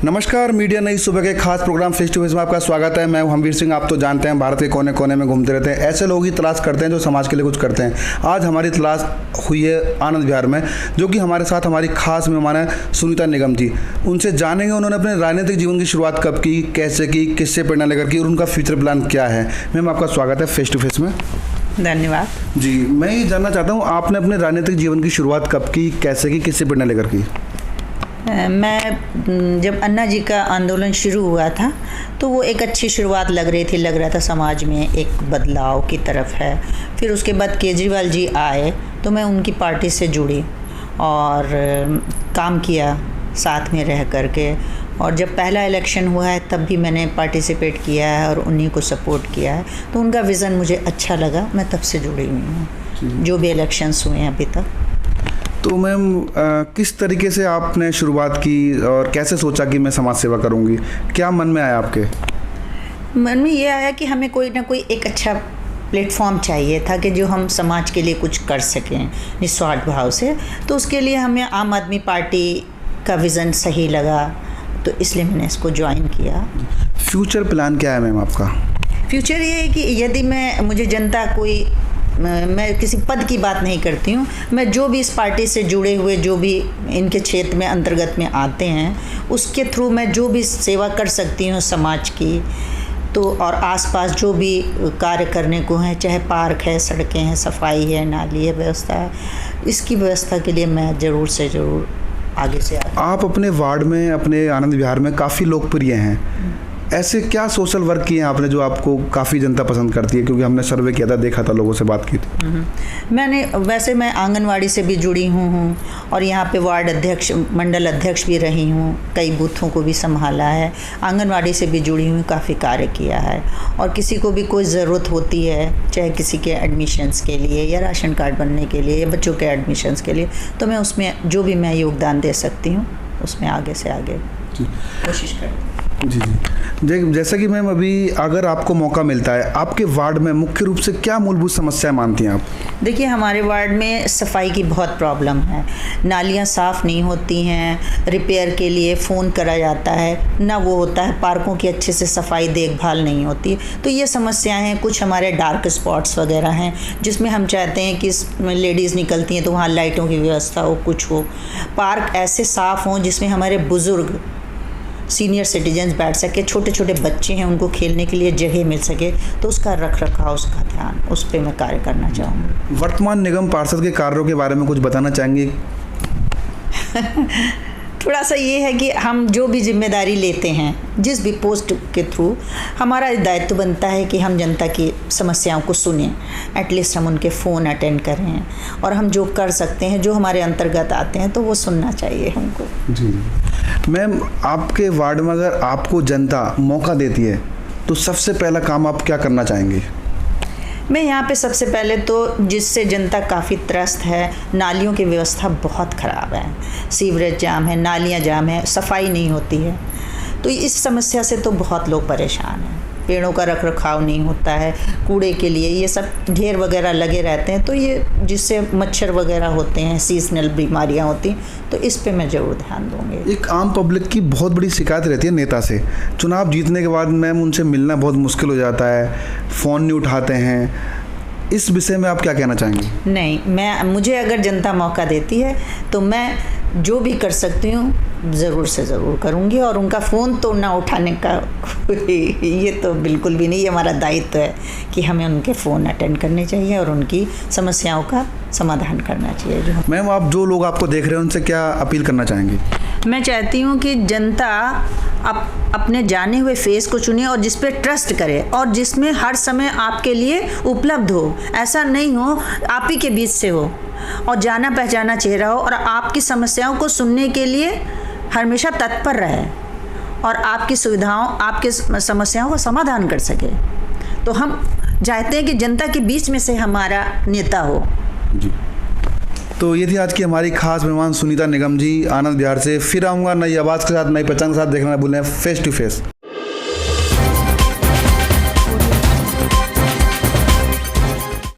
नमस्कार, मीडिया नई सुबह के खास प्रोग्राम फेस टू फेस में आपका स्वागत है। मैं हूं हमवीर सिंह। आप तो जानते हैं भारत के कोने कोने में घूमते रहते हैं, ऐसे लोग ही तलाश करते हैं जो समाज के लिए कुछ करते हैं। आज हमारी तलाश हुई है आनंद विहार में, जो कि हमारे साथ हमारी खास मेहमान है सुनीता निगम जी। उनसे जानेंगे उन्होंने अपने राजनीतिक जीवन की शुरुआत कब की, कैसे की, किससे प्रेरणा लेकर की और उनका फ्यूचर प्लान क्या है। मैम, आपका स्वागत है फेस टू फेस में। धन्यवाद जी, मैं ये जानना चाहता हूँ आपने अपने राजनीतिक जीवन की शुरुआत कब की, कैसे की, किससे प्रेरणा लेकर की। मैं जब अन्ना जी का आंदोलन शुरू हुआ था तो वो एक अच्छी शुरुआत लग रहा था समाज में एक बदलाव की तरफ है। फिर उसके बाद केजरीवाल जी आए तो मैं उनकी पार्टी से जुड़ी और काम किया साथ में रह करके। और जब पहला इलेक्शन हुआ है तब भी मैंने पार्टिसिपेट किया है और उन्हीं को सपोर्ट किया है। तो उनका विज़न मुझे अच्छा लगा, मैं तब से जुड़ी हुई हूँ जो भी इलेक्शंस हुए हैं अभी तक। तो मैम, किस तरीके से आपने शुरुआत की और कैसे सोचा कि मैं समाज सेवा करूंगी? क्या मन में आया आपके? मन में ये आया कि हमें कोई ना कोई एक अच्छा प्लेटफॉर्म चाहिए था कि जो हम समाज के लिए कुछ कर सकें निस्वार्थ भाव से। तो उसके लिए हमें आम आदमी पार्टी का विज़न सही लगा, तो इसलिए मैंने इसको ज्वाइन किया। फ्यूचर प्लान क्या है मैम आपका? फ्यूचर ये है कि यदि मुझे जनता कोई, मैं किसी पद की बात नहीं करती हूँ, मैं जो भी इस पार्टी से जुड़े हुए जो भी इनके क्षेत्र में अंतर्गत में आते हैं उसके थ्रू मैं जो भी सेवा कर सकती हूँ समाज की, तो और आसपास जो भी कार्य करने को है, चाहे पार्क है, सड़कें हैं, सफाई है, नाली है, व्यवस्था है, इसकी व्यवस्था के लिए मैं ज़रूर से ज़रूर आगे से आगे। आप अपने वार्ड में, अपने आनंद विहार में काफ़ी लोकप्रिय हैं। ऐसे क्या सोशल वर्क किए हैं आपने जो आपको काफ़ी जनता पसंद करती है? क्योंकि हमने सर्वे किया था, देखा था, लोगों से बात की थी। मैं आंगनवाड़ी से भी जुड़ी हूँ और यहाँ पे वार्ड अध्यक्ष, मंडल अध्यक्ष भी रही हूँ, कई बूथों को भी संभाला है। आंगनवाड़ी से भी जुड़ी हूँ, काफ़ी कार्य किया है। और किसी को भी कोई ज़रूरत होती है, चाहे किसी के एडमिशन्स के लिए या राशन कार्ड बनने के लिए या बच्चों के एडमिशन्स के लिए, तो मैं उसमें जो भी मैं योगदान दे सकती हूँ उसमें आगे से आगे कोशिश करती हूँ। जी, जैसा कि मैम अभी अगर आपको मौका मिलता है, आपके वार्ड में मुख्य रूप से क्या मूलभूत समस्याएं मानती हैं आप? देखिए, हमारे वार्ड में सफाई की बहुत प्रॉब्लम है। नालियाँ साफ़ नहीं होती हैं, रिपेयर के लिए फ़ोन करा जाता है, ना वो होता है, पार्कों की अच्छे से सफाई देखभाल नहीं होती। तो ये समस्याएं हैं। कुछ हमारे डार्क स्पॉट्स वगैरह हैं जिसमें हम चाहते हैं कि लेडीज़ निकलती हैं तो वहाँ लाइटों की व्यवस्था हो, कुछ हो। पार्क ऐसे साफ़ हों जिसमें हमारे बुज़ुर्ग, सीनियर सिटीजन्स बैठ सके, छोटे छोटे बच्चे हैं उनको खेलने के लिए जगह मिल सके, तो उसका रख रखाव, उसका ध्यान, उस पर मैं कार्य करना चाहूँगी। वर्तमान निगम पार्षद के कार्यों के बारे में कुछ बताना चाहेंगे? थोड़ा सा ये है कि हम जो भी जिम्मेदारी लेते हैं, जिस भी पोस्ट के थ्रू, हमारा दायित्व बनता है कि हम जनता की समस्याओं को सुनें, एटलीस्ट हम उनके फ़ोन अटेंड करें और हम जो कर सकते हैं, जो हमारे अंतर्गत आते हैं, तो वो सुनना चाहिए हमको। जी मैम, आपके वार्ड में अगर आपको जनता मौका देती है तो सबसे पहला काम आप क्या करना चाहेंगे? मैं यहाँ पे सबसे पहले तो, जिससे जनता काफ़ी त्रस्त है, नालियों की व्यवस्था बहुत ख़राब है, सीवरेज जाम है, नालियाँ जाम है, सफाई नहीं होती है। तो इस समस्या से तो बहुत लोग परेशान हैं। पेड़ों का रख रखाव नहीं होता है, कूड़े के लिए ये सब ढेर वगैरह लगे रहते हैं, तो ये जिससे मच्छर वगैरह होते हैं, सीजनल बीमारियां होती हैं, तो इस पे मैं ज़रूर ध्यान दूंगी। एक आम पब्लिक की बहुत बड़ी शिकायत रहती है नेता से, चुनाव जीतने के बाद मैम उनसे मिलना बहुत मुश्किल हो जाता है, फ़ोन नहीं उठाते हैं। इस विषय में आप क्या कहना चाहेंगे? नहीं, मुझे अगर जनता मौका देती है तो मैं जो भी कर सकती हूँ ज़रूर से ज़रूर करूँगी। और उनका फ़ोन तो ना उठाने का ये तो बिल्कुल भी नहीं, ये हमारा दायित्व है कि हमें उनके फ़ोन अटेंड करने चाहिए और उनकी समस्याओं का समाधान करना चाहिए। जो मैम, आप जो लोग आपको देख रहे हैं उनसे क्या अपील करना चाहेंगे? मैं चाहती हूँ कि जनता अपने जाने हुए फेस को चुने और जिस पे ट्रस्ट करे और जिसमें हर समय आपके लिए उपलब्ध हो। ऐसा नहीं हो आप ही के बीच से हो और जाना पहचाना चेहरा हो और आपकी समस्याओं को सुनने के लिए हमेशा तत्पर रहे और आपकी सुविधाओं, आपकी समस्याओं का समाधान कर सके। तो हम चाहते हैं कि जनता के बीच में से हमारा नेता हो। जी, तो ये थी आज की हमारी खास मेहमान सुनीता निगम जी, आनंद विहार से। फिर आऊँगा नई आवाज़ के साथ, नई पहचान के साथ। देखना ना भूलें फेस टू फेस।